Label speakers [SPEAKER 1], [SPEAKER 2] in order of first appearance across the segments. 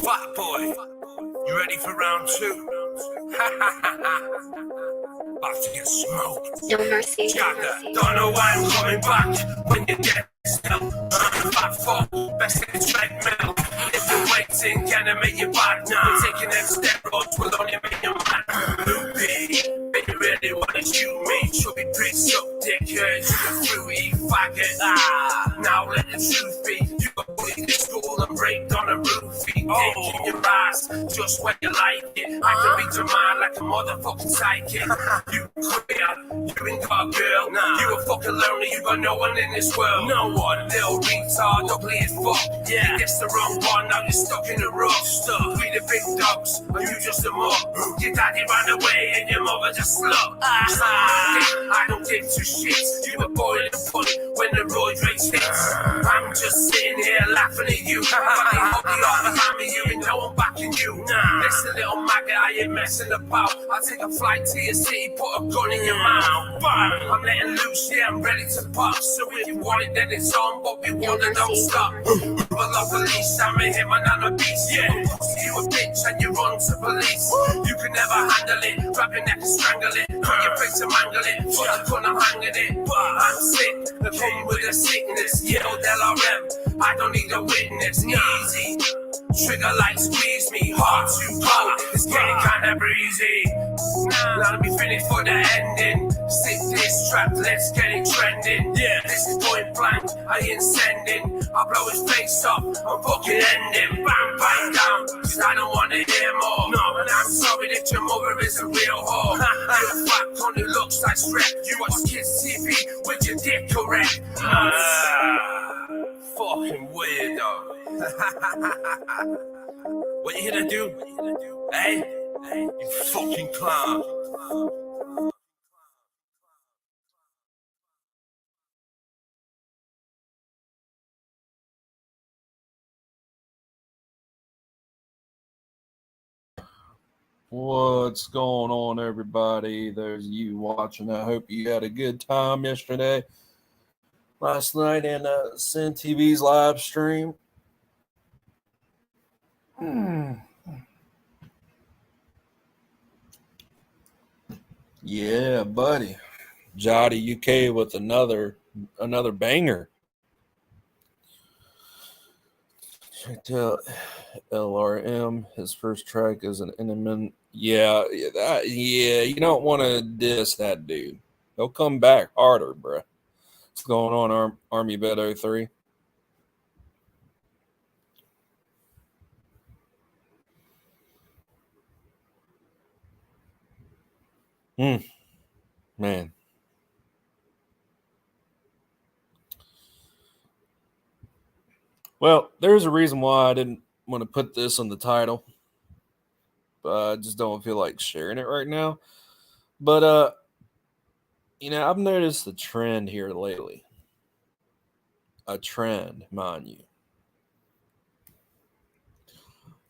[SPEAKER 1] Fat boy, you ready for round two? About to get smoked.
[SPEAKER 2] No mercy.
[SPEAKER 1] Jadda, don't know why I'm coming back when you get still. I'm fat fuck, best in the treadmill. If you're waiting, can I make you bad now? Taking them steroids will only make you mad. Loopy, they really wanna shoot me. Chubby prick, suck dickhead, you a fruity faggot. Now let the truth be. You got bullied in school and raped on a roofie. Taking your ass just when you like it. I can read your mind like a motherfucking psychic. You queer, you ain't got a girl. You a fucking lonely, you got no one in this world. No one, little retard, ugly as fuck. Yeah, you guessed the wrong one, now you're stuck in the rough. Stuck, we the big dogs, and you just a muck. Your daddy ran away and your mother just slut. I don't give two shits. You were boiling fun when the roid race hits. I'm just sitting here laughing at you. Funny hockey on behind me, you ain't no one backing you. Listen, little maggot, I ain't messing about. I'll take a flight to your city, put a gun in your mouth. Bang! I'm letting loose, yeah, I'm ready to pop. So if you want it, then it's on, but we want it, don't stop. Well, I'm police, I'm a him and I'm a beast. Yeah, you a bitch and you run to police. You can never handle it, grab your neck and strangle it. Cut your face and mangle it, put a gun, I'm hanging it. I'm sick, the come with a sickness. Yelled LRM, I don't need a witness. Easy, trigger light squeeze me. Heart too cold, it's getting kinda breezy. Now let me finish for the ending. Stick this trap, let's get it trending. Yeah, this is point blank, I ain't sending. I'll blow his face off, I'm fucking ending. Bam, bang down, cause I don't wanna hear more. No, and I'm sorry that your mother is a real whore. You're a fat con who looks like Shrek. You watch kids TV with your dick correct. Fucking weirdo. What you here to do? Hey? You fucking clown.
[SPEAKER 3] What's going on, everybody? There's you watching. I hope you had a good time yesterday, last night in Sin TV's live stream. Yeah, buddy. Jadda UK with another banger. Checked out LRM. His first track is an intimate. Yeah, you don't want to diss that dude. He'll come back harder, bruh. What's going on, Army Vet 03? Man. Well, there's a reason why I didn't want to put this on the title. But I just don't feel like sharing it right now. But I've noticed a trend here lately. A trend, mind you.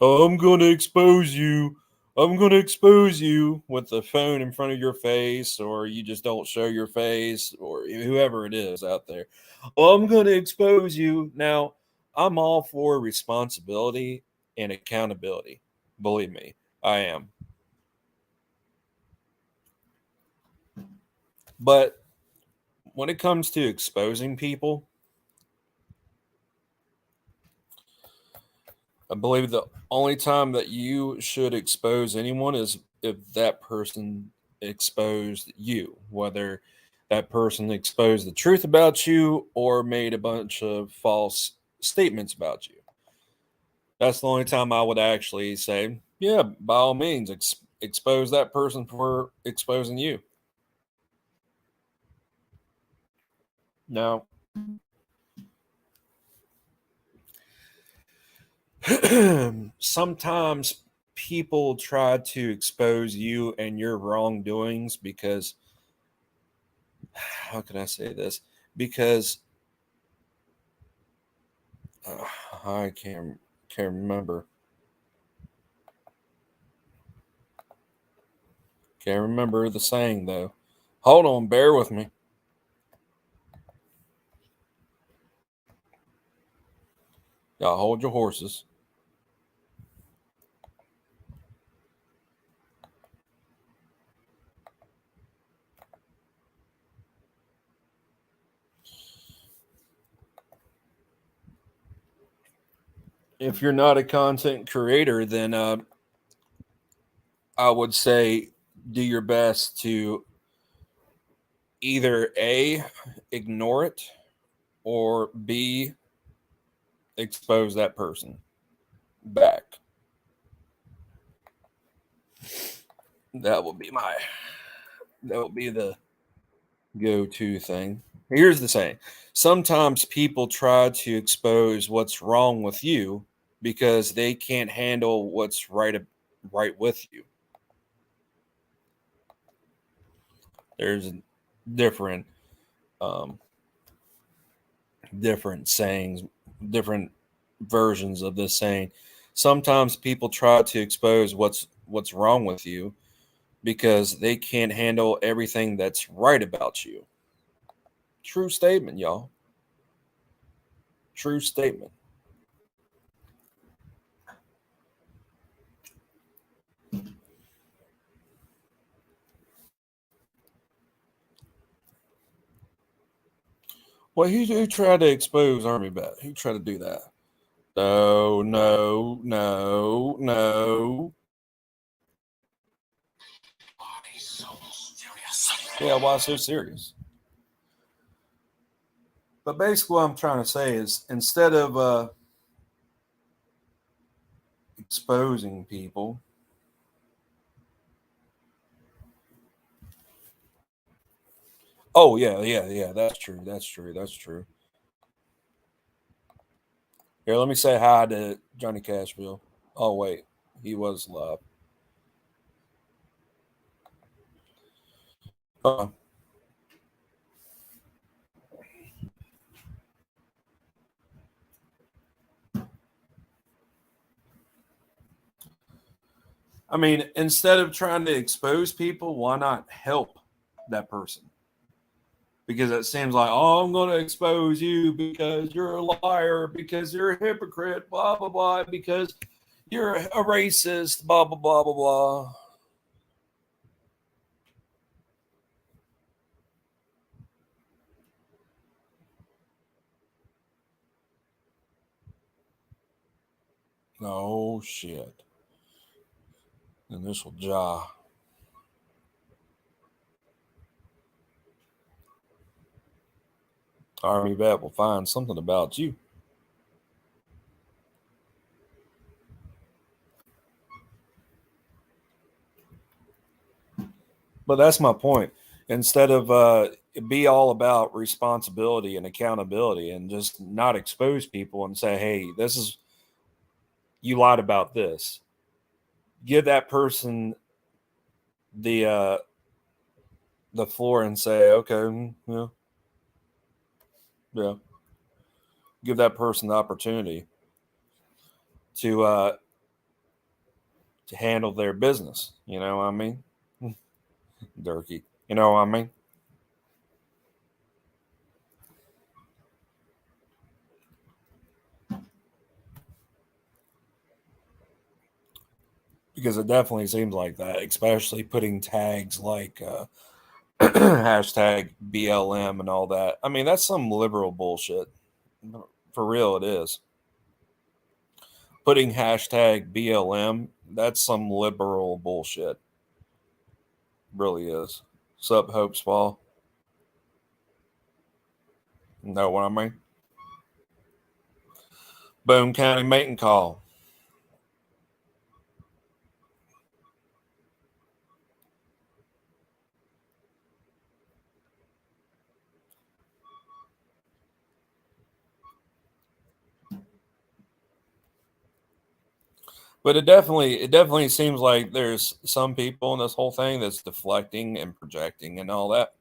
[SPEAKER 3] I'm going to expose you. I'm going to expose you with the phone in front of your face, or you just don't show your face, or whoever it is out there. I'm going to expose you. Now, I'm all for responsibility and accountability. Believe me, I am. But when it comes to exposing people, I believe the only time that you should expose anyone is if that person exposed you, whether that person exposed the truth about you or made a bunch of false statements about you. That's the only time I would actually say, yeah, by all means, expose that person for exposing you. Now, sometimes people try to expose you and your wrongdoings because, how can I say this? Because I can't remember. Can't remember the saying though. Hold on, bear with me. Y'all hold your horses. If you're not a content creator, then I would say do your best to either A, ignore it, or B, expose that person back. That will be my that will be the go-to thing. Here's the saying. Sometimes people try to expose what's wrong with you because they can't handle what's right with you. There's different um, different sayings, different versions of this saying. Sometimes people try to expose what's wrong with you because they can't handle everything that's right about you. True statement, y'all. True statement. Well, who tried to expose Army Bet? Who tried to do that? No, no, no, no. Yeah, why so serious? But basically, what I'm trying to say is instead of exposing people, oh yeah, yeah, yeah, that's true, that's true, that's true. Here, let me say hi to Johnny Cashville. Oh wait, he was live. Uh, I mean, instead of trying to expose people, why not help that person? Because it seems like, oh, I'm going to expose you because you're a liar, because you're a hypocrite, blah, blah, blah, because you're a racist, blah, blah, blah, blah, blah. Oh, shit. Initial jaw. Army vet will find something about you. But that's my point. Instead of be all about responsibility and accountability and just not expose people and say, hey, this is, you lied about this. Give that person the the floor and say, okay, yeah, yeah. Give that person the opportunity to to handle their business. You know what I mean? Durkee. You know what I mean? Because it definitely seems like that, especially putting tags like hashtag BLM and all that. I mean, that's some liberal bullshit. For real, it is. Putting hashtag BLM, that's some liberal bullshit. Really is. Sup, Hope Spall? Know what I mean? Boone County mating call. But it definitely seems like there's some people in this whole thing that's deflecting and projecting and all that.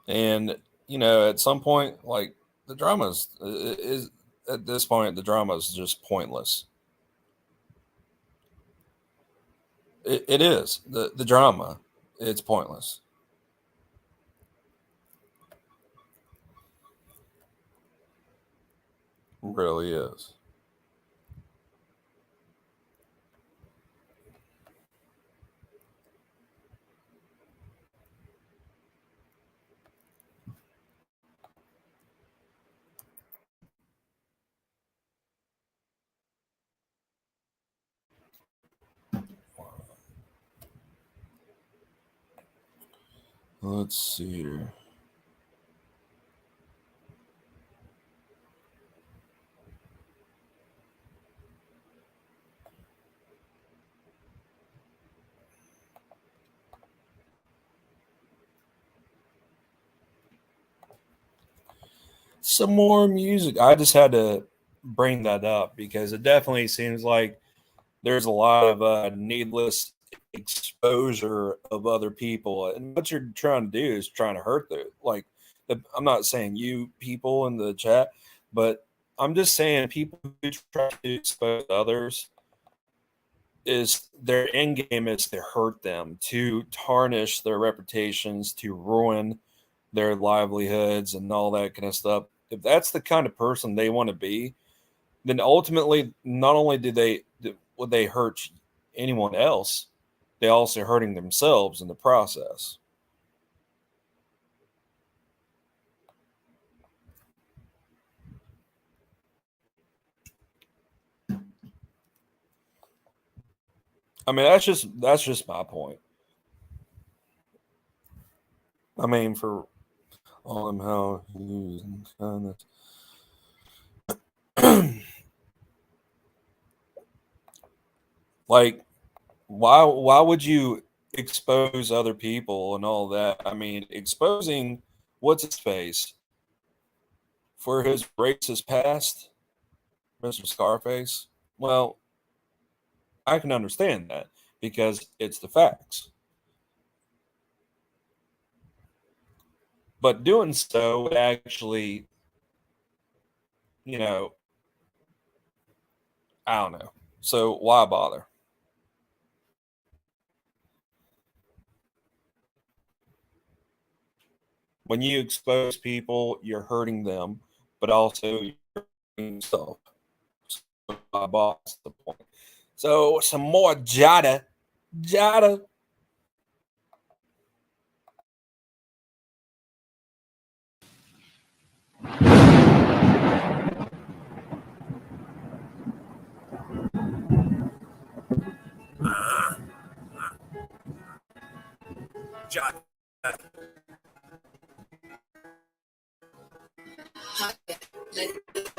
[SPEAKER 3] And at some point, like the drama is at this point, the drama is just pointless. It is the drama. It's pointless. It really is. Let's see here. Some more music. I just had to bring that up because it definitely seems like there's a lot of needless exposure of other people, and what you're trying to do is trying to hurt I'm not saying you people in the chat, but I'm just saying people who try to expose others is their end game is to hurt them, to tarnish their reputations, to ruin their livelihoods and all that kind of stuff. If that's the kind of person they want to be, then ultimately, not only would they hurt anyone else, they also hurting themselves in the process. I mean, that's just my point. I mean, for all them how using kindness. Like, why would you expose other people and all that? I mean, exposing what's his face for his racist past, Mr. Scarface. Well, I can understand that because it's the facts. But doing so would actually, you know, I don't know. So why bother? When you expose people, you're hurting them, but also you're hurting yourself. So why bother? That's the point. So some more Jada. Jada.
[SPEAKER 1] Jadda.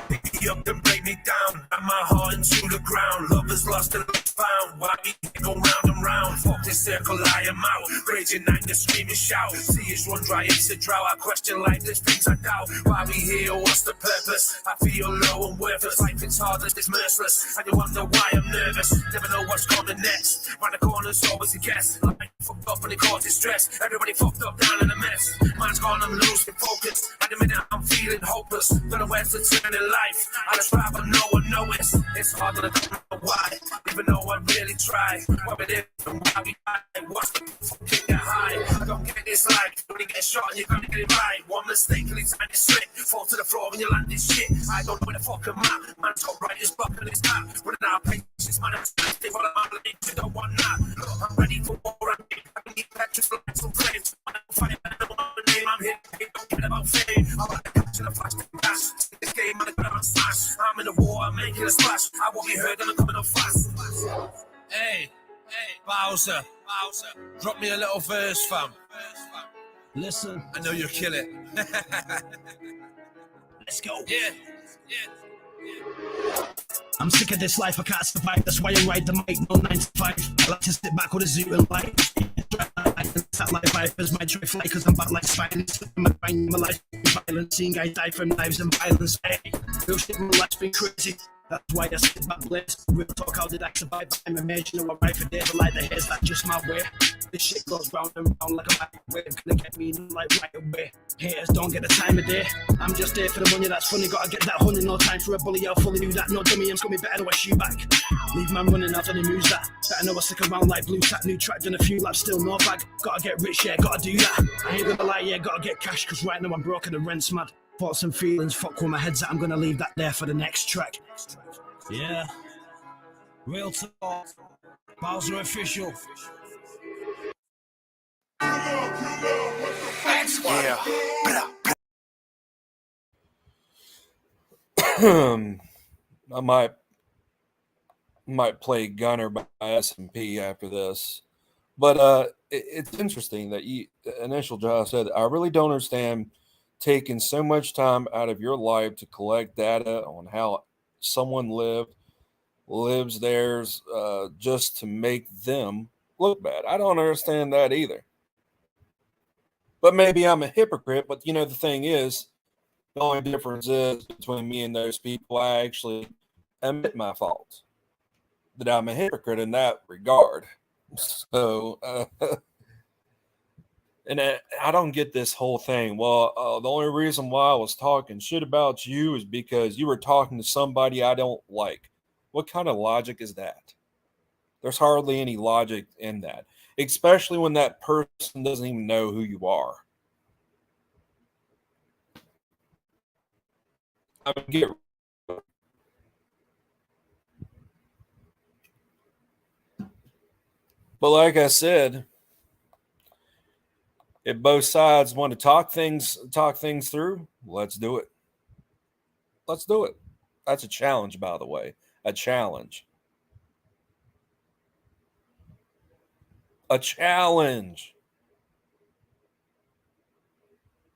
[SPEAKER 1] Pick me up and break me down. Got my heart into the ground. Love is lost and lost found. Why we go round and round? Fuck this circle, I am out. Raging anger, screaming, shout. Tears run dry, it's a drought. I question life, there's things I doubt. Why we here? What's the purpose? I feel low and worthless. Life is hard, it's merciless. And you wonder why I'm nervous. Never know what's coming next. Round the corner's always a guess. Life fucked up and it causes stress. Everybody fucked up down in a mess. Mine's gone, I'm losing focus. At the minute, I'm feeling hopeless. Don't know where to turn in life. I just rather no one know it. It's hard to don't know why. Even though I really try. What it is and why we die. What's the fucking get high? I don't get this life. When you get shot and you're gonna get it right. One mistake and it's time to slip. Fall to the floor and you land this shit. I don't know where the fuck I'm at. Man's got right his buck and his hat. Running out of patience, man. I'm standing for the man. You don't want that. Look, I'm ready for war. I need petrol, lights and flames. I'm fighting, I don't want the name. I'm here. Don't care about fame. I want to catch in a flash. This game, I'm gonna smash. I'm in the war, I'm making a splash. I won't be heard and I'm coming up fast. Hey, Bowser, drop me a little verse, fam.
[SPEAKER 2] Listen,
[SPEAKER 1] I know you'll kill it.
[SPEAKER 2] let's go.
[SPEAKER 1] Yeah.
[SPEAKER 2] I'm sick of this life, I can't survive. That's why I ride the mic, no 9 to 5. I like to sit back with a zoo and light. That like vipers might try fly cause I'm back like spiders. My life violence, seeing guys die from knives and violence. Hey, real shit, my life's been crazy. That's why I sit back blessed. Real talk, how did I survive? I'm imagining what right for days, the light the hairs, that's just my way. This shit goes round and round like a microwave. Gonna get me like right away. Haters don't get the time of day. I'm just here for the money, that's funny. Gotta get that honey, no time for a bully. I'll fully do that. No dummy, I'm coming better to shoot back. Leave man running out on the moves that. Better know I stick around like blue sack. New track, done a few laps, still no bag. Gotta get rich, yeah, gotta do that. I ain't gonna lie, yeah, gotta get cash. Cause right now I'm broken and rent's mad. Thoughts and feelings, fuck where my head's at. I'm gonna leave that there for the next track. Yeah, real talk, Bowser official.
[SPEAKER 1] Yeah.
[SPEAKER 3] I might play Gunner by S&P after this, but it's interesting that you initial job said, I really don't understand taking so much time out of your life to collect data on how someone lives theirs just to make them look bad. I don't understand that either. But maybe I'm a hypocrite. But the thing is, the only difference is between me and those people, I actually admit my faults, that I'm a hypocrite in that regard. So, and I don't get this whole thing. Well, the only reason why I was talking shit about you is because you were talking to somebody I don't like. What kind of logic is that? There's hardly any logic in that, especially when that person doesn't even know who you are. I mean, but like I said, if both sides want to talk things through, let's do it. Let's do it. That's a challenge, by the way. A challenge. A challenge.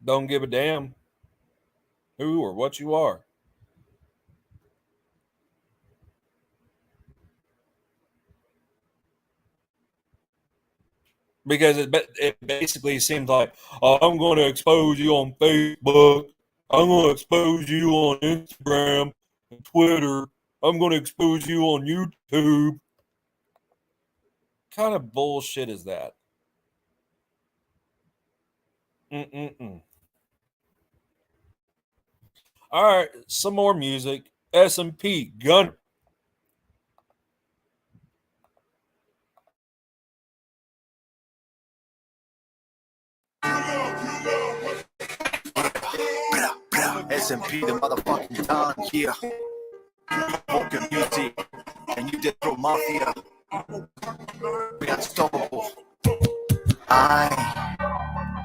[SPEAKER 3] Don't give a damn who or what you are. Because it basically seems like, oh, I'm going to expose you on Facebook. I'm going to expose you on Instagram and Twitter. I'm going to expose you on YouTube. What kind of bullshit is that? Mm-mm-mm. All right, some more music. S&P, Gunner.
[SPEAKER 4] S&P, the motherfucking town here. Fucking music, and you did throw mafia. We unstoppable.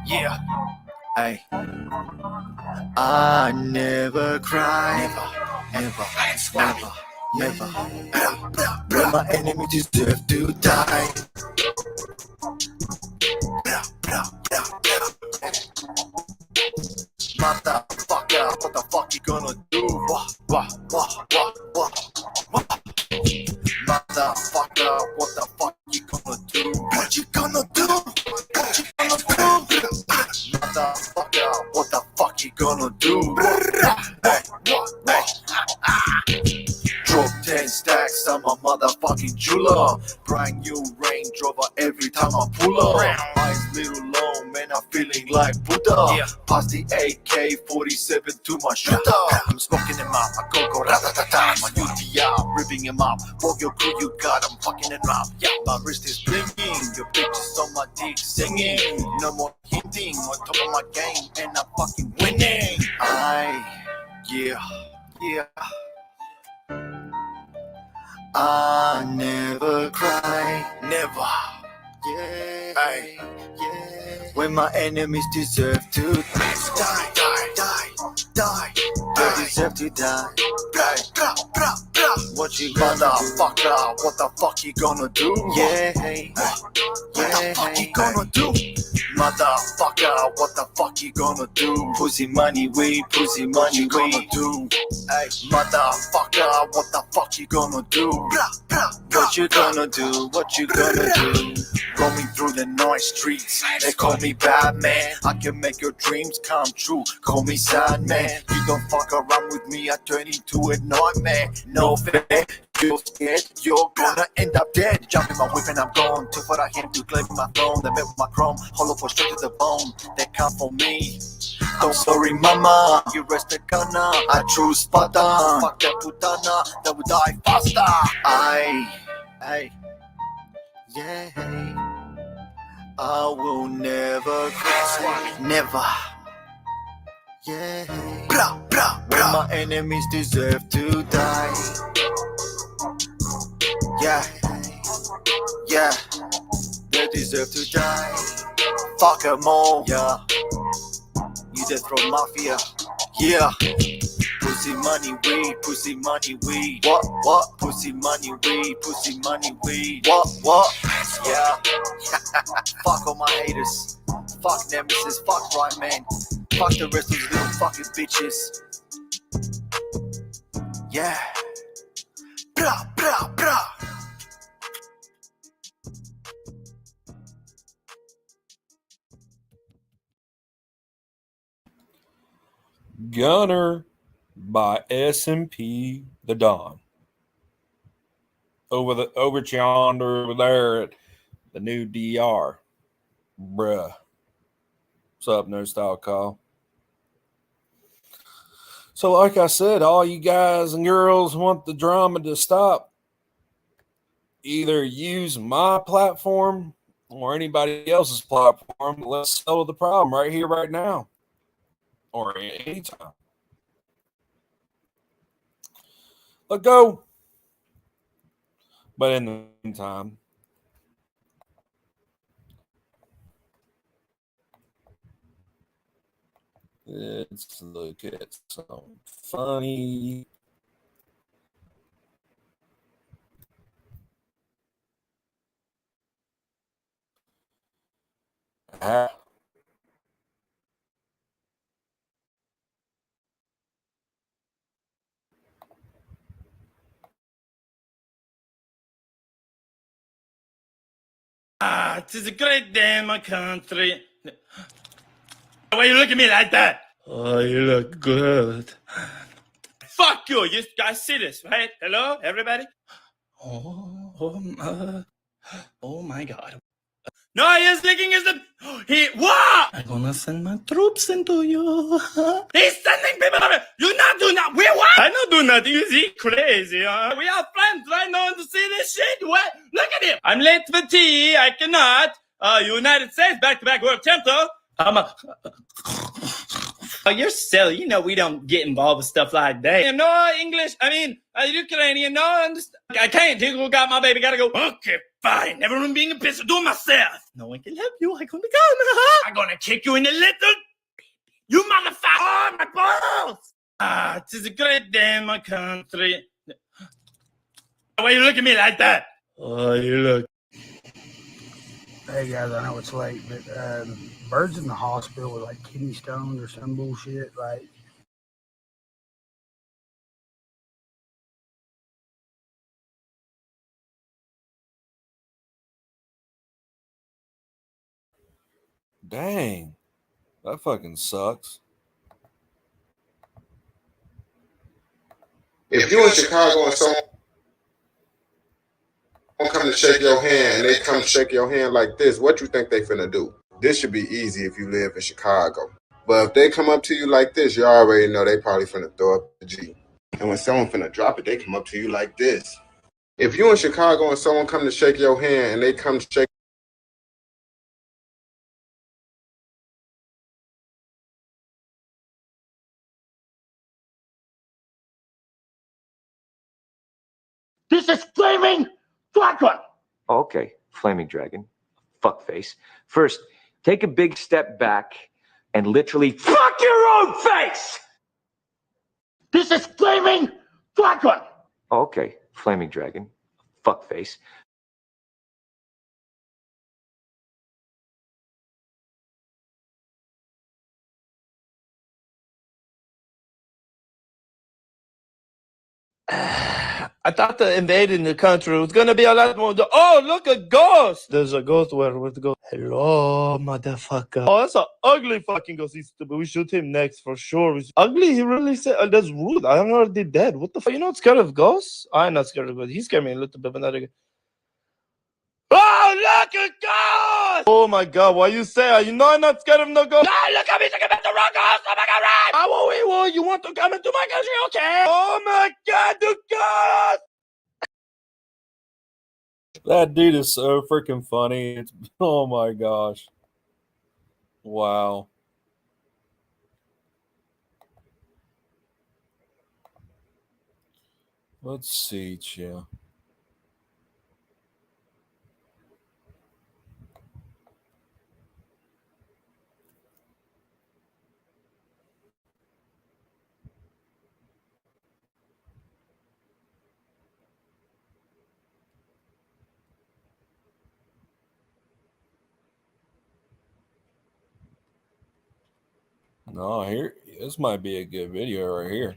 [SPEAKER 4] Yeah. Hey. I never cry. Never. But my enemy deserve to die. Motherfucker, what the fuck you gonna do? What? Motherfucker, what the fuck you gonna do? What you gonna do? Motherfucker, what the fuck you gonna do? Drop 10 stacks, I'm a motherfucking jeweler. Brand new Range Rover every time I pull up. Eyes little long, man, I'm feeling like Buddha. Pass the AK-47 to my shooter. I'm smoking him up, I go ratatata. My UTI, ripping him up. Fuck your crew, you got, I'm fucking it up. My wrist is blinging, your bitch is on my dick singing. No more hitting, on top of my game, and I'm fucking winning. Yeah. I never cry, never. Yeah. When my enemies deserve to die. They deserve to die. What you motherfucker? What the fuck you gonna do? Yeah. What the fuck you gonna do? Motherfucker, what the fuck you gonna do? Pussy money weed, pussy money weed. Hey, motherfucker, what the fuck you gonna do? What you gonna do? What you gonna do? Roaming through the night streets, they call me Batman. I can make your dreams come true. Call me Sandman. You don't fuck around with me, I turn into a nightmare. No fair. You're scared, you're gonna end up dead. Jump in my whip and I'm gone. Took what I hit to claim my throne. They met with my chrome, hollow for straight to the bone. They come for me. I'm sorry, mama. You rest the gunner. I choose Spartan. Fuck that putana, that would die faster. I will never cry. Never. When my enemies deserve to die. Yeah, they deserve to die. Fuck 'em all, yeah. You death row mafia, yeah. pussy money weed, pussy money weed. What? Pussy money weed, pussy money weed. What? Yeah. Fuck all my haters. Fuck Nemesis, fuck Right Man. Fuck the rest of those little fucking bitches. Yeah. Bra, bra, bra.
[SPEAKER 3] Gunner by S&P the Don. Over yonder over there at the new DR. Bruh. What's up, No Style Call? So, like I said, all you guys and girls want the drama to stop. Either use my platform or anybody else's platform. Let's settle the problem right here, right now, or anytime. Let go. But in the meantime, let's look at some funny.
[SPEAKER 5] It is a great day in my country. Why you look at me like that? Oh, you look good. Fuck you! You guys see this, right? Hello, everybody? Oh my God. No, he's thinking is the... What? I'm gonna send my troops into you. He's sending people over. You're not doing that. We're what? I'm not doing that. You see, crazy, huh? We are friends, right? No one to see this shit. What? Look at him. I'm late for tea. I cannot. United States back-to-back world title. Oh, you're silly. You know we don't get involved with stuff like that. No English. I mean, Ukrainian. No, understand. I can't. Who got my baby? Gotta go. Okay, fine. Everyone being a bitch. Do myself. No one can help you. I'm gonna come. I'm gonna kick you in the little. You motherfucker! Oh, my balls! It is a great day in my country. Why you look at me like that? Oh, you look.
[SPEAKER 6] Hey guys, I know it's late, but Bird's in the hospital with like kidney stones or some bullshit. Like,
[SPEAKER 3] Dang, that fucking sucks.
[SPEAKER 7] If you in Chicago and someone come to shake your hand and they come shake your hand like this, what you think they finna do? This should be easy if you live in Chicago. But if they come up to you like this, you already know they probably finna throw up the G. And when someone finna drop it, they come up to you like this. If you in Chicago and someone come to shake your hand and they come shake
[SPEAKER 5] This is flaming dragon.
[SPEAKER 8] Okay, Flaming Dragon, fuckface. First, take a big step back and literally fuck your own face!
[SPEAKER 5] This is flaming dragon.
[SPEAKER 8] Okay, Flaming Dragon, fuckface.
[SPEAKER 5] I thought the invading the country was gonna be a lot more. Oh, look, a ghost! There's a ghost. Where would go? Hello, motherfucker. Oh, that's an ugly fucking ghost. We shoot him next for sure. Ugly? He really said that's rude. I'm already dead. What the fuck? You're not scared of ghosts? I'm not scared of ghosts. He scared me a little bit, but not again. Oh, look at ghost! Oh my God, why you say? You know I'm not scared of no ghost. No, look at me talking about the wrong ghost. Oh my God, right? Oh, you want to come into my country? Okay. Oh my God, the ghost!
[SPEAKER 3] That dude is so freaking funny. It's, oh my gosh. Wow. Let's see, Chia. No, here, this might be a good video right here.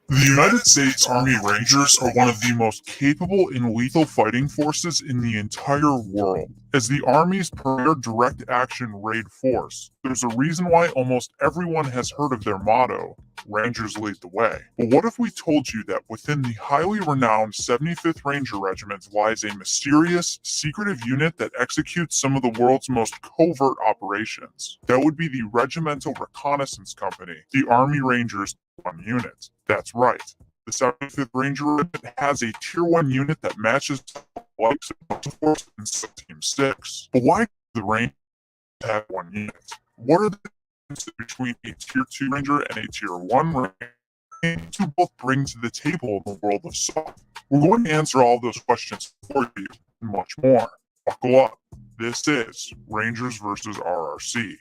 [SPEAKER 9] The United States Army Rangers are one of the most capable and lethal fighting forces in the entire world. As the Army's premier direct action raid force, there's a reason why almost everyone has heard of their motto, Rangers lead the way. But what if we told you that within the highly renowned 75th Ranger Regiment lies a mysterious, secretive unit that executes some of the world's most covert operations? That would be the Regimental Reconnaissance Company, the Army Rangers Tier 1 unit. That's right. The 75th Ranger Regiment has a Tier 1 unit that matches the likes of Delta Force and Team 6. But why do the Rangers have one unit? What are the differences between a Tier 2 Ranger and a Tier 1 Ranger? And to both bring to the table in the world of SOF? We're going to answer all of those questions for you and much more. Buckle up. This is Rangers versus RRC.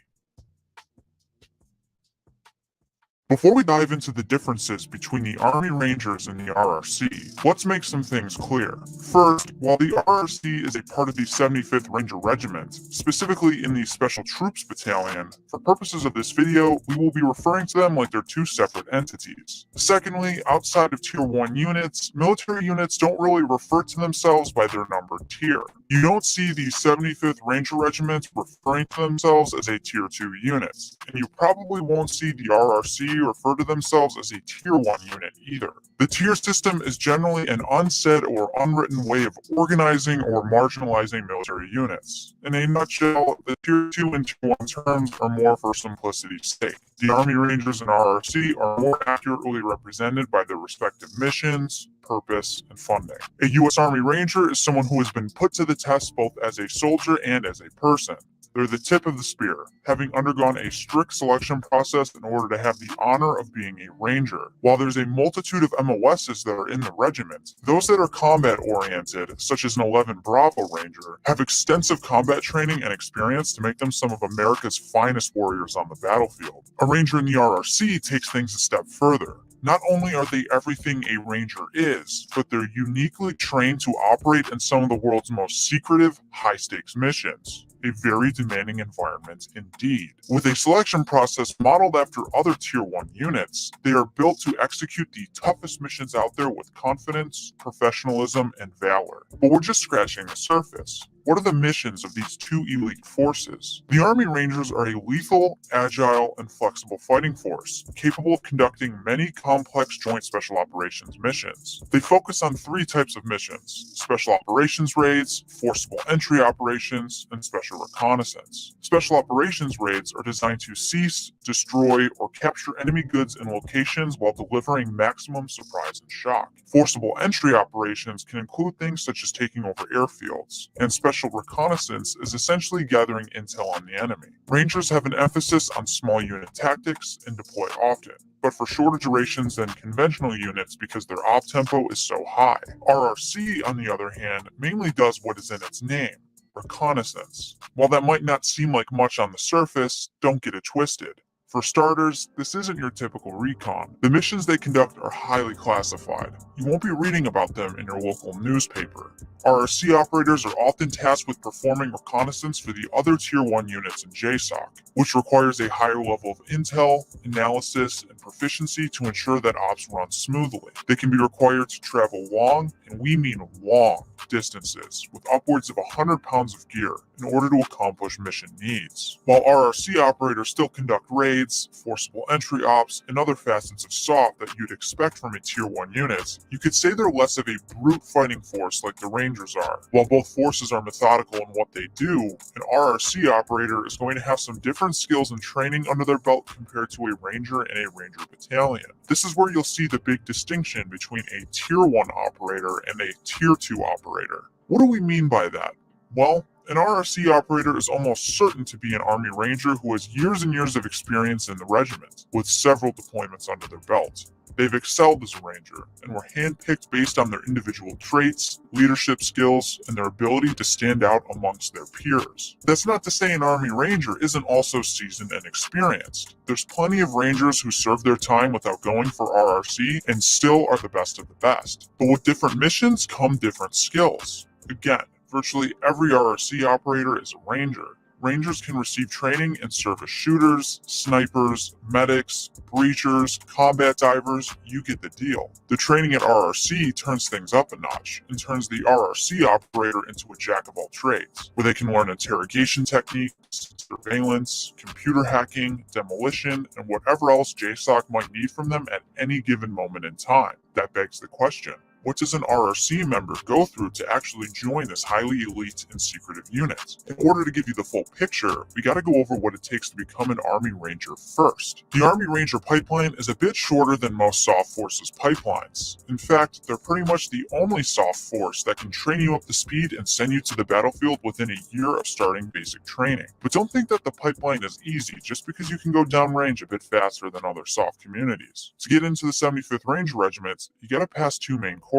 [SPEAKER 9] Before we dive into the differences between the Army Rangers and the RRC, let's make some things clear. First, while the RRC is a part of the 75th Ranger Regiment, specifically in the Special Troops Battalion, for purposes of this video, we will be referring to them like they're two separate entities. Secondly, outside of Tier 1 units, military units don't really refer to themselves by their numbered tier. You don't see the 75th Ranger Regiment referring to themselves as a Tier 2 unit, and you probably won't see the RRC refer to themselves as a Tier 1 unit either. The tier system is generally an unsaid or unwritten way of organizing or marginalizing military units. In a nutshell, the Tier 2 and Tier 1 terms are more for simplicity's sake. The Army Rangers and RRC are more accurately represented by their respective missions, purpose, and funding. A U.S. Army Ranger is someone who has been put to the test both as a soldier and as a person. They're the tip of the spear, having undergone a strict selection process in order to have the honor of being a Ranger. While there's a multitude of MOSs that are in the regiment, those that are combat-oriented, such as an 11 Bravo Ranger, have extensive combat training and experience to make them some of America's finest warriors on the battlefield. A Ranger in the RRC takes things a step further. Not only are they everything a Ranger is, but they're uniquely trained to operate in some of the world's most secretive, high-stakes missions. A very demanding environment indeed. With a selection process modeled after other Tier 1 units, they are built to execute the toughest missions out there with confidence, professionalism, and valor. But we're just scratching the surface. What are the missions of these two elite forces? The Army Rangers are a lethal, agile, and flexible fighting force, capable of conducting many complex joint special operations missions. They focus on three types of missions: special operations raids, forcible entry operations, and special reconnaissance. Special operations raids are designed to seize, destroy, or capture enemy goods and locations while delivering maximum surprise and shock. Forcible entry operations can include things such as taking over airfields, and special reconnaissance is essentially gathering intel on the enemy. Rangers have an emphasis on small unit tactics and deploy often, but for shorter durations than conventional units because their op tempo is so high. RRC, on the other hand, mainly does what is in its name: reconnaissance. While that might not seem like much on the surface, don't get it twisted. For starters, this isn't your typical recon. The missions they conduct are highly classified. You won't be reading about them in your local newspaper. RRC operators are often tasked with performing reconnaissance for the other Tier 1 units in JSOC, which requires a higher level of intel, analysis, and proficiency to ensure that ops run smoothly. They can be required to travel long, and we mean long, distances with upwards of 100 pounds of gear in order to accomplish mission needs. While RRC operators still conduct raids, forcible entry ops, and other facets of SOF that you'd expect from a Tier 1 unit, you could say they're less of a brute fighting force like the Rangers are. While both forces are methodical in what they do, an RRC operator is going to have some different skills and training under their belt compared to a Ranger and a Ranger battalion. This is where you'll see the big distinction between a Tier 1 operator and a Tier 2 operator. What do we mean by that? Well, an RRC operator is almost certain to be an Army Ranger who has years and years of experience in the regiment, with several deployments under their belt. They've excelled as a Ranger, and were handpicked based on their individual traits, leadership skills, and their ability to stand out amongst their peers. That's not to say an Army Ranger isn't also seasoned and experienced. There's plenty of Rangers who serve their time without going for RRC and still are the best of the best. But with different missions come different skills. Again, virtually every RRC operator is a Ranger. Rangers can receive training and serve as shooters, snipers, medics, breachers, combat divers. You get the deal. The training at RRC turns things up a notch and turns the RRC operator into a jack of all trades, where they can learn interrogation techniques, surveillance, computer hacking, demolition, and whatever else JSOC might need from them at any given moment in time. That begs the question, what does an RRC member go through to actually join this highly elite and secretive unit? In order to give you the full picture, we gotta go over what it takes to become an Army Ranger first. The Army Ranger pipeline is a bit shorter than most soft forces pipelines. In fact, they're pretty much the only soft force that can train you up to speed and send you to the battlefield within a year of starting basic training. But don't think that the pipeline is easy just because you can go downrange a bit faster than other soft communities. To get into the 75th Ranger Regiment, you gotta pass two main courses.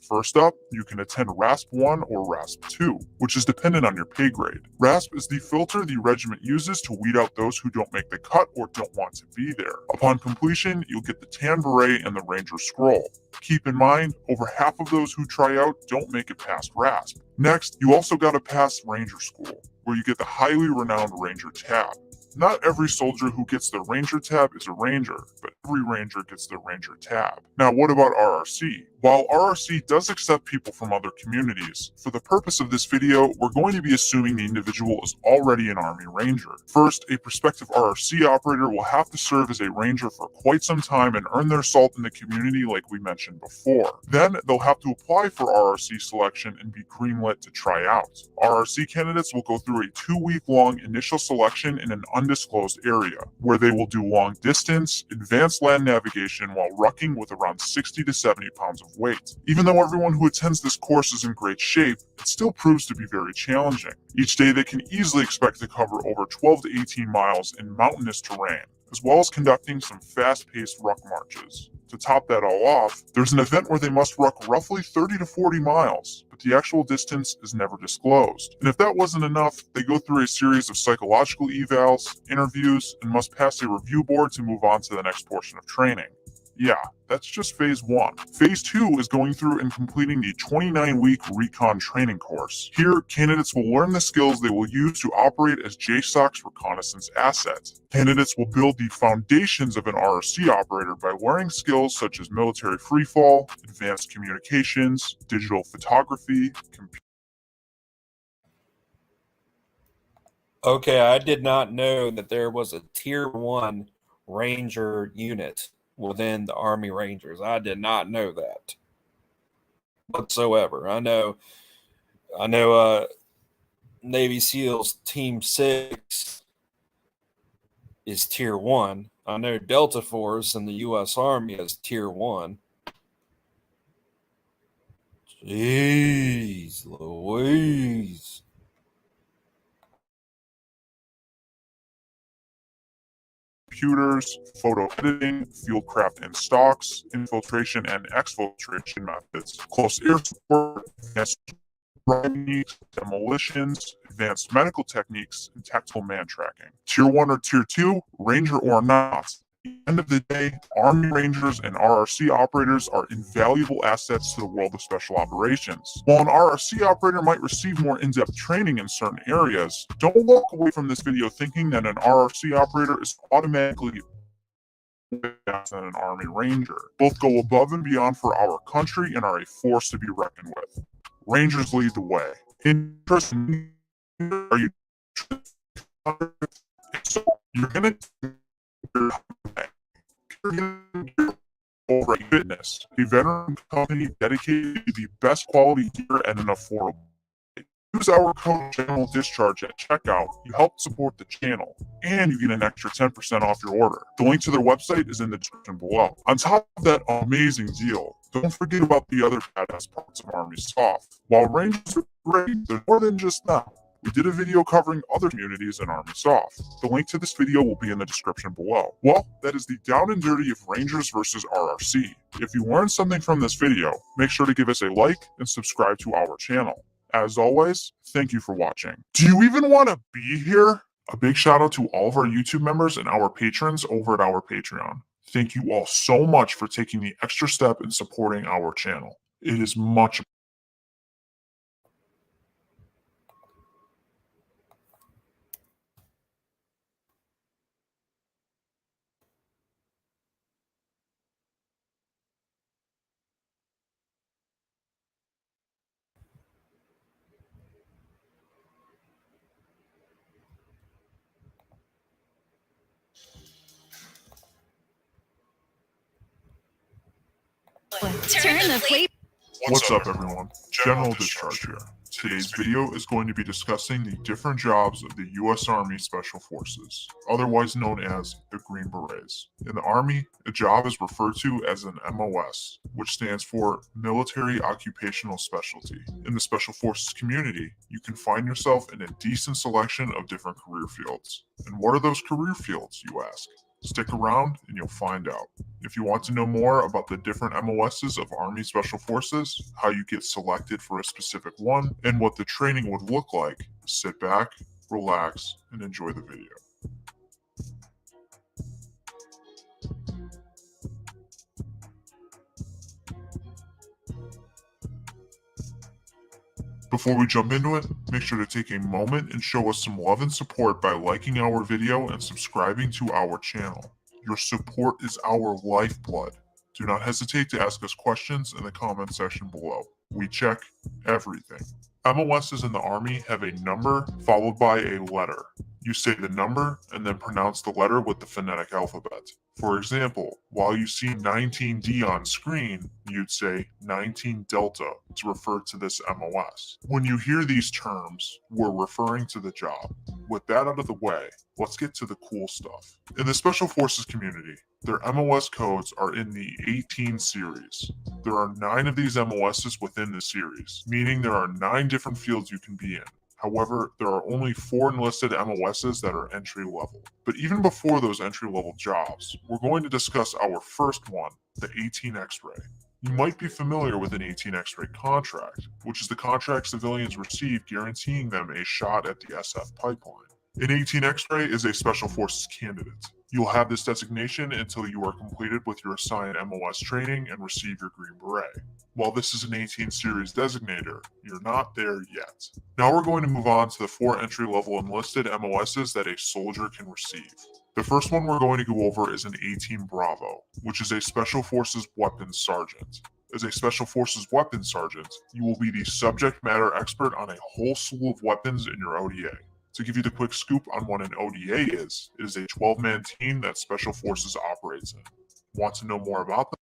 [SPEAKER 9] First up, you can attend RASP 1 or RASP 2, which is dependent on your pay grade. RASP is the filter the regiment uses to weed out those who don't make the cut or don't want to be there. Upon completion, you'll get the tan beret and the Ranger scroll. Keep in mind, over half of those who try out don't make it past RASP. Next, you also gotta pass Ranger School, where you get the highly renowned Ranger tab. Not every soldier who gets the Ranger tab is a Ranger, but every Ranger gets the Ranger tab. Now, what about RRC? While RRC does accept people from other communities, for the purpose of this video, we're going to be assuming the individual is already an Army Ranger. First, a prospective RRC operator will have to serve as a Ranger for quite some time and earn their salt in the community like we mentioned before. Then, they'll have to apply for RRC selection and be greenlit to try out. RRC candidates will go through a 2-week-long initial selection in an undisclosed area, where they will do long distance, advanced land navigation while rucking with around 60 to 70 pounds of weight. Even though everyone who attends this course is in great shape, it still proves to be very challenging. Each day they can easily expect to cover over 12 to 18 miles in mountainous terrain, as well as conducting some fast-paced ruck marches. To top that all off, there's an event where they must ruck roughly 30 to 40 miles, but the actual distance is never disclosed. And if that wasn't enough, they go through a series of psychological evals, interviews, and must pass a review board to move on to the next portion of training. Yeah, that's just phase 1. Phase 2 is going through and completing the 29-week recon training course. Here, candidates will learn the skills they will use to operate as JSOC's reconnaissance asset. Candidates will build the foundations of an RRC operator by learning skills such as military freefall, advanced communications, digital photography,
[SPEAKER 3] Okay, I did not know that there was a Tier 1 Ranger unit within the Army Rangers. I did not know that whatsoever. I know Navy SEALs Team 6 is Tier 1. I know Delta Force in the U.S. Army is Tier 1. Jeez Louise.
[SPEAKER 9] computers, photo editing, fieldcraft and stocks, infiltration and exfiltration methods, close air support, advanced techniques, demolitions, advanced medical techniques, and tactical man tracking. Tier 1 or Tier 2, Ranger or not. At the end of the day, Army Rangers and RRC operators are invaluable assets to the world of special operations. While an RRC operator might receive more in-depth training in certain areas, don't walk away from this video thinking that an RRC operator is automatically better than an Army Ranger. Both go above and beyond for our country and are a force to be reckoned with. Rangers lead the way. Interest are you? So you're gonna Fitness, a veteran company dedicated to the best quality gear at an affordable price. Use our code General Discharge at checkout. You help support the channel, and you get an extra 10% off your order. The link to their website is in the description below. On top of that amazing deal, don't forget about the other badass parts of Army Soft. While Rangers are great, they're more than just that. We did a video covering other communities in Army Soft. The link to this video will be in the description below. Well, that is the down and dirty of Rangers versus RRC. If you learned something from this video, make sure to give us a like and subscribe to our channel. As always, thank you for watching. Do you even want to be here? A big shout out to all of our YouTube members and our patrons over at our Patreon. Thank you all so much for taking the extra step in supporting our channel. It is much
[SPEAKER 10] Turn the flame.
[SPEAKER 9] What's up, everyone? General Discharge here. Today's video is going to be discussing the different jobs of the U.S. Army Special Forces, otherwise known as the Green Berets. In the Army, a job is referred to as an MOS, which stands for Military Occupational Specialty. In the Special Forces community, you can find yourself in a decent selection of different career fields. And what are those career fields, you ask? Stick around and you'll find out. If you want to know more about the different MOSs of Army Special Forces, how you get selected for a specific one, and what the training would look like, sit back, relax, and enjoy the video. Before we jump into it, make sure to take a moment and show us some love and support by liking our video and subscribing to our channel. Your support is our lifeblood. Do not hesitate to ask us questions in the comment section below. We check everything. MOSs in the Army have a number followed by a letter. You say the number and then pronounce the letter with the phonetic alphabet. For example, while you see 19D on screen, you'd say 19 Delta to refer to this MOS. When you hear these terms, we're referring to the job. With that out of the way, let's get to the cool stuff. In the Special Forces community, their MOS codes are in the 18 series. There are 9 of these MOSs within the series, meaning there are 9 different fields you can be in. However, there are only 4 enlisted MOSs that are entry level. But even before those entry level jobs, we're going to discuss our first one, the 18 X-ray. You might be familiar with an 18 X-ray contract, which is the contract civilians receive guaranteeing them a shot at the SF pipeline. An 18 X-ray is a Special Forces candidate. You'll have this designation until you are completed with your assigned MOS training and receive your Green Beret. While this is an 18 series designator, you're not there yet. Now we're going to move on to the 4 entry-level enlisted MOSs that a soldier can receive. The first one we're going to go over is an 18 Bravo, which is a Special Forces Weapons Sergeant. As a Special Forces Weapons Sergeant, you will be the subject matter expert on a whole slew of weapons in your ODA. To give you the quick scoop on what an ODA is, it is a 12-man team that Special Forces operates in. Want to know more about them?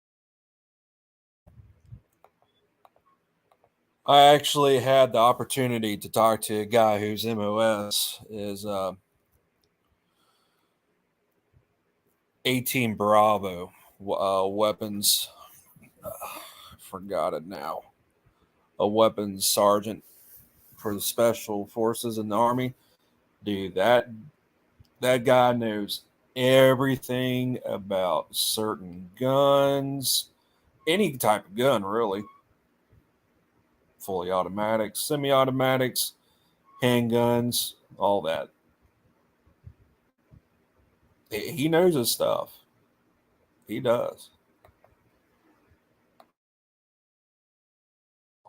[SPEAKER 3] I actually had the opportunity to talk to a guy whose MOS is 18 Bravo weapons. Forgot it now. A weapons sergeant for the Special Forces in the Army. Dude, that guy knows everything about certain guns, any type of gun, really. Fully automatics, semi-automatics, handguns, all that. He knows his stuff. He does.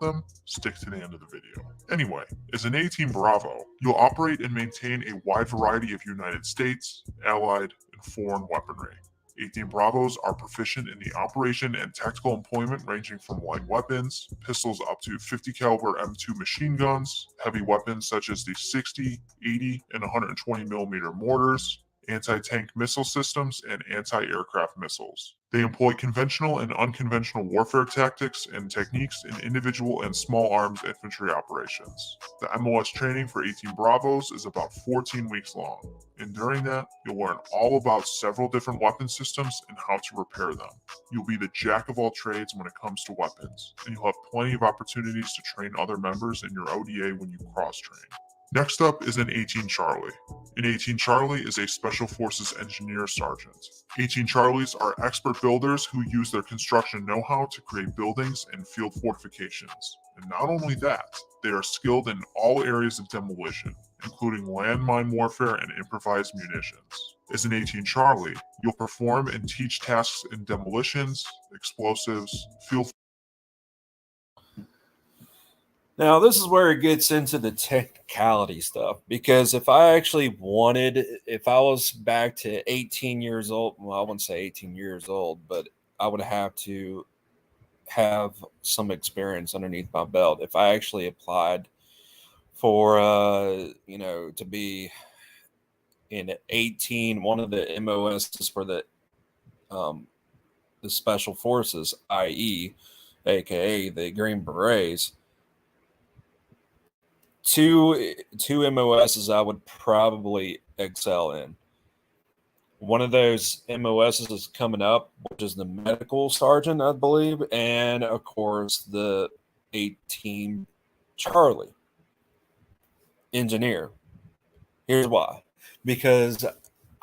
[SPEAKER 9] Them, stick to the end of the video. Anyway, as an 18 Bravo, you'll operate and maintain a wide variety of United States, Allied, and foreign weaponry. 18 Bravos are proficient in the operation and tactical employment ranging from light weapons, pistols up to 50 caliber M2 machine guns, heavy weapons such as the 60, 80, and 120 millimeter mortars, anti-tank missile systems, and anti-aircraft missiles. They employ conventional and unconventional warfare tactics and techniques in individual and small arms infantry operations. The MOS training for 18 Bravos is about 14 weeks long, and during that, you'll learn all about several different weapon systems and how to repair them. You'll be the jack of all trades when it comes to weapons, and you'll have plenty of opportunities to train other members in your ODA when you cross-train. Next up is an 18 Charlie. An 18 Charlie is a Special Forces Engineer Sergeant. 18 Charlies are expert builders who use their construction know-how to create buildings and field fortifications. And not only that, they are skilled in all areas of demolition, including landmine warfare and improvised munitions. As an 18 Charlie, you'll perform and teach tasks in demolitions, explosives, field.
[SPEAKER 3] Now, this is where it gets into the technicality stuff, because if I was back to 18 years old, well, I wouldn't say 18 years old, but I would have to have some experience underneath my belt. If I actually applied for, to be in 18, one of the MOSs for the Special Forces, i.e., aka the Green Berets. Two MOSs I would probably excel in. One of those MOSs is coming up, which is the medical sergeant, I believe, and of course the 18 Charlie engineer. Here's why: because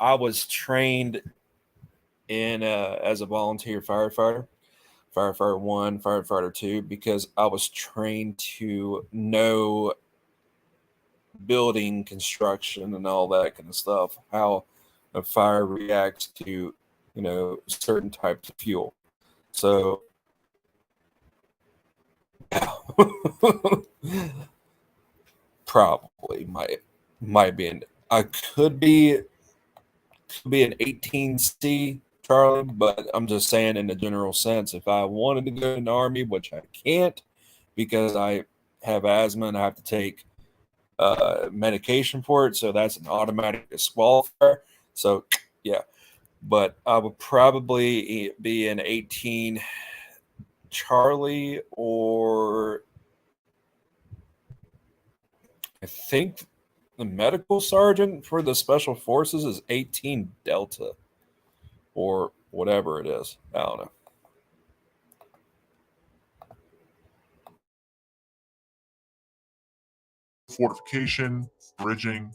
[SPEAKER 3] I was trained in as a volunteer firefighter, firefighter 1, firefighter 2, because I was trained to know building construction and all that kind of stuff, how a fire reacts to, certain types of fuel. So probably might be I could be an 18C Charlie, but I'm just saying in a general sense, if I wanted to go in the Army, which I can't because I have asthma and I have to take medication for it, so that's an automatic disqualifier. So yeah, but I would probably be an 18 Charlie, or I think the medical sergeant for the special forces is 18 Delta or whatever it is. I don't know.
[SPEAKER 9] Fortification, bridging,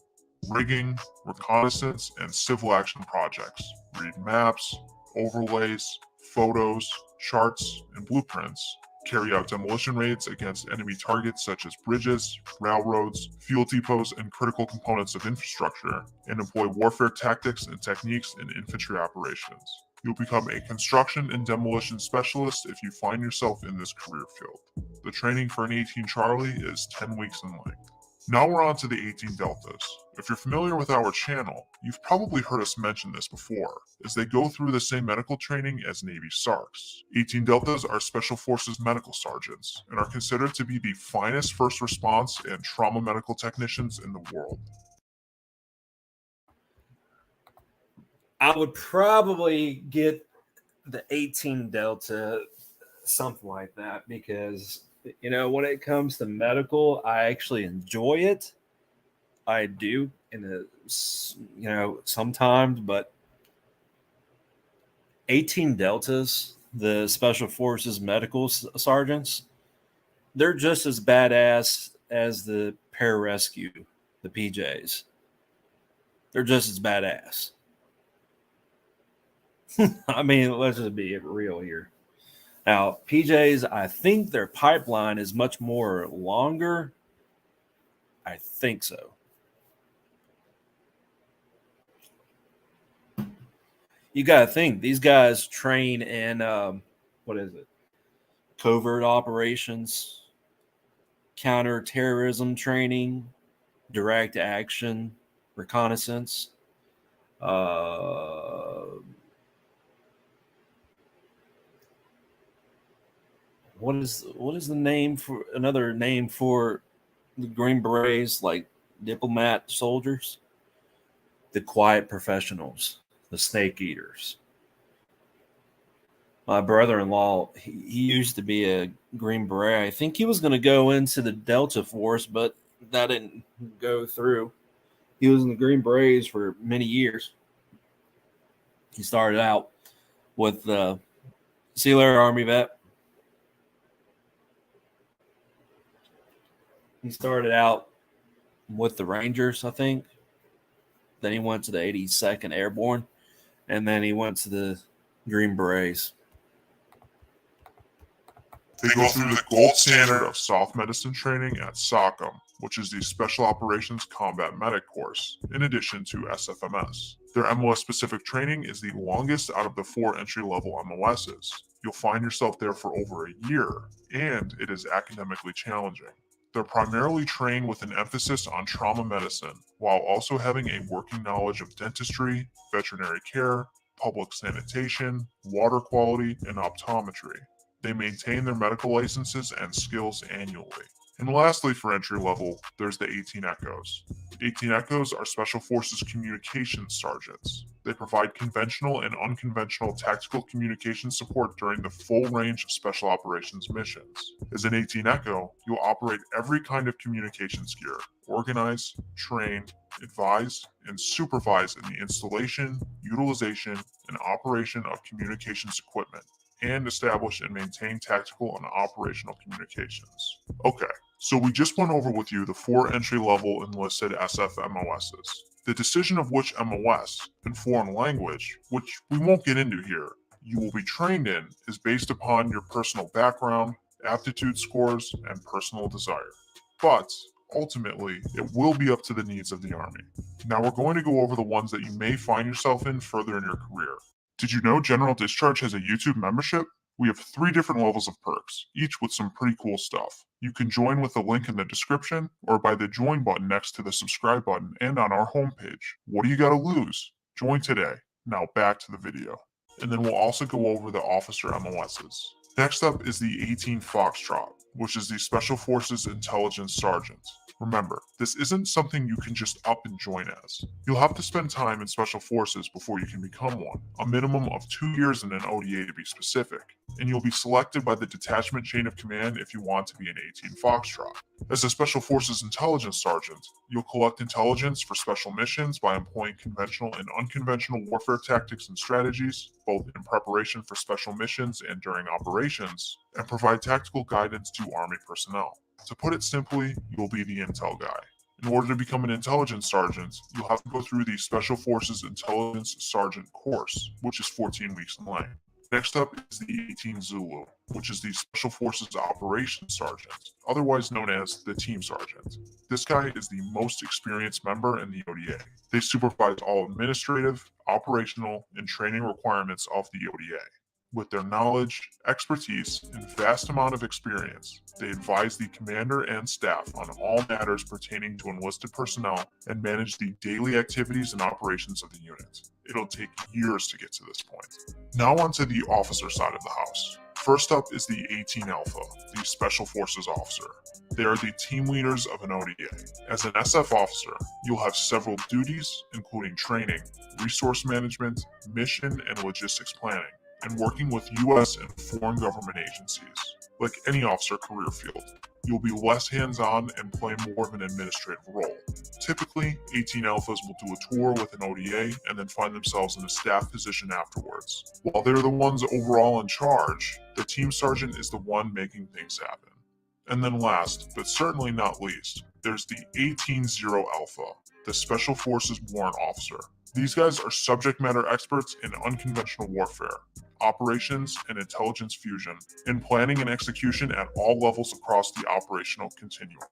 [SPEAKER 9] rigging, reconnaissance, and civil action projects. Read maps, overlays, photos, charts, and blueprints. Carry out demolition raids against enemy targets such as bridges, railroads, fuel depots, and critical components of infrastructure, and employ warfare tactics and techniques in infantry operations. You'll become a construction and demolition specialist if you find yourself in this career field. The training for an 18 Charlie is 10 weeks in length. Now we're on to the 18 Deltas. If you're familiar with our channel, you've probably heard us mention this before, as they go through the same medical training as Navy SARCs. 18 Deltas are Special Forces medical sergeants, and are considered to be the finest first response and trauma medical technicians in the world.
[SPEAKER 3] I would probably get the 18 Delta, something like that, because when it comes to medical, I actually enjoy it. I do sometimes, but 18 Deltas, the Special Forces medical sergeants, they're just as badass as the pararescue, the PJs. They're just as badass. I mean, let's just be real here. Now, PJs, I think their pipeline is much more longer. I think so. You got to think, these guys train in, covert operations, counterterrorism training, direct action, reconnaissance, what is the name for another name for the Green Berets, like diplomat soldiers? The quiet professionals, the snake eaters. My brother-in-law, he used to be a Green Beret. I think he was going to go into the Delta Force, but that didn't go through. He was in the Green Berets for many years. He started out with the Sea Air Army vet. He started out with the Rangers, I think. Then he went to the 82nd Airborne, and then he went to the Green Berets.
[SPEAKER 9] They go through the gold standard of soft medicine training at SOCM, which is the Special Operations Combat Medic course, in addition to SFMS. Their MOS-specific training is the longest out of the 4 entry-level MOSs. You'll find yourself there for over a year, and it is academically challenging. They're primarily trained with an emphasis on trauma medicine, while also having a working knowledge of dentistry, veterinary care, public sanitation, water quality, and optometry. They maintain their medical licenses and skills annually. And lastly, for entry level, there's the 18 Echoes. 18 Echoes are Special Forces Communications Sergeants. They provide conventional and unconventional tactical communication support during the full range of special operations missions. As an 18 Echo, you'll operate every kind of communications gear, organize, train, advise, and supervise in the installation, utilization, and operation of communications equipment, and establish and maintain tactical and operational communications. Okay, so we just went over with you the 4 entry-level enlisted SF MOSs. The decision of which MOS in foreign language, which we won't get into here, you will be trained in is based upon your personal background, aptitude scores, and personal desire. But ultimately, it will be up to the needs of the Army. Now we're going to go over the ones that you may find yourself in further in your career. Did you know General Discharge has a YouTube membership? We have 3 different levels of perks, each with some pretty cool stuff. You can join with the link in the description or by the join button next to the subscribe button and on our homepage. What do you gotta lose? Join today. Now back to the video. And then we'll also go over the officer MOSs. Next up is the 18 Foxtrot, which is the Special Forces Intelligence Sergeant. Remember, this isn't something you can just up and join as. You'll have to spend time in Special Forces before you can become one, a minimum of 2 years in an ODA to be specific, and you'll be selected by the detachment chain of command if you want to be an 18 Foxtrot. As a Special Forces Intelligence Sergeant, you'll collect intelligence for special missions by employing conventional and unconventional warfare tactics and strategies, both in preparation for special missions and during operations, and provide tactical guidance to Army personnel. To put it simply, you'll be the intel guy. In order to become an intelligence sergeant, you'll have to go through the Special Forces Intelligence Sergeant course, which is 14 weeks in length. Next up is the 18 Zulu, which is the Special Forces Operations Sergeant, otherwise known as the Team Sergeant. This guy is the most experienced member in the ODA. They supervise all administrative, operational, and training requirements of the ODA. With their knowledge, expertise, and vast amount of experience, they advise the commander and staff on all matters pertaining to enlisted personnel and manage the daily activities and operations of the unit. It'll take years to get to this point. Now onto the officer side of the house. First up is the 18 Alpha, the Special Forces Officer. They are the team leaders of an ODA. As an SF officer, you'll have several duties, including training, resource management, mission and logistics planning, and working with U.S. and foreign government agencies. Like any officer career field, you'll be less hands-on and play more of an administrative role. Typically, 18 Alphas will do a tour with an ODA and then find themselves in a staff position afterwards. While they're the ones overall in charge, the team sergeant is the one making things happen. And then last, but certainly not least, there's the 18-0 Alpha, the Special Forces Warrant Officer. These guys are subject matter experts in unconventional warfare, operations and intelligence fusion, and planning and execution at all levels across the operational continuum.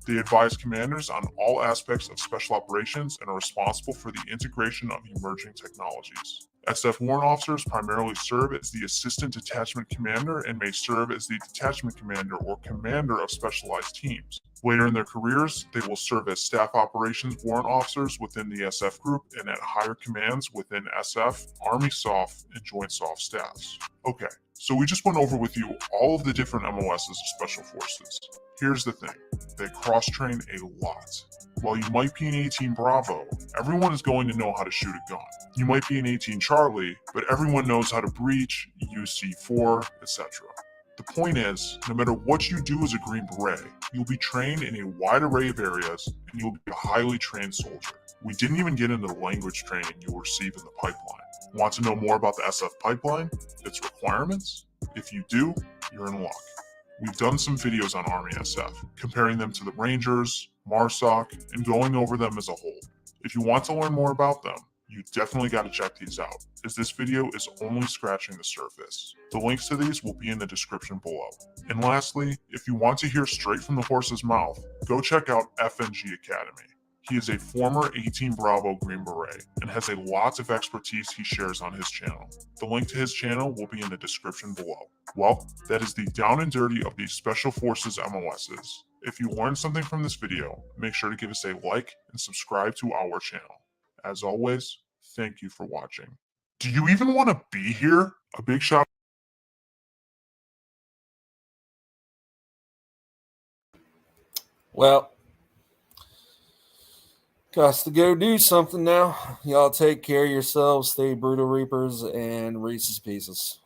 [SPEAKER 9] They advise commanders on all aspects of special operations and are responsible for the integration of emerging technologies. SF warrant officers primarily serve as the assistant detachment commander and may serve as the detachment commander or commander of specialized teams. Later in their careers, they will serve as staff operations warrant officers within the SF group and at higher commands within SF, Army SOF, and Joint SOF staffs. Okay, so we just went over with you all of the different MOSs of Special Forces. Here's the thing, they cross-train a lot. While you might be an 18 Bravo, everyone is going to know how to shoot a gun. You might be an 18 Charlie, but everyone knows how to breach, use C4, etc. The point is, no matter what you do as a Green Beret, you'll be trained in a wide array of areas and you'll be a highly trained soldier. We didn't even get into the language training you'll receive in the pipeline. Want to know more about the SF pipeline, its requirements? If you do, you're in luck. We've done some videos on Army SF, comparing them to the Rangers, MARSOC, and going over them as a whole. If you want to learn more about them, you definitely got to check these out, as this video is only scratching the surface. The links to these will be in the description below. And lastly, if you want to hear straight from the horse's mouth, go check out FNG Academy. He is a former 18 Bravo Green Beret and has a lot of expertise he shares on his channel. The link to his channel will be in the description below. Well, that is the down and dirty of these Special Forces MOSs. If you learned something from this video, make sure to give us a like and subscribe to our channel. As always, thank you for watching. Do you even want to be here? A big shout.
[SPEAKER 3] Well, Got to go do something now. Y'all take care of yourselves. Stay brutal reapers and Reese's Pieces.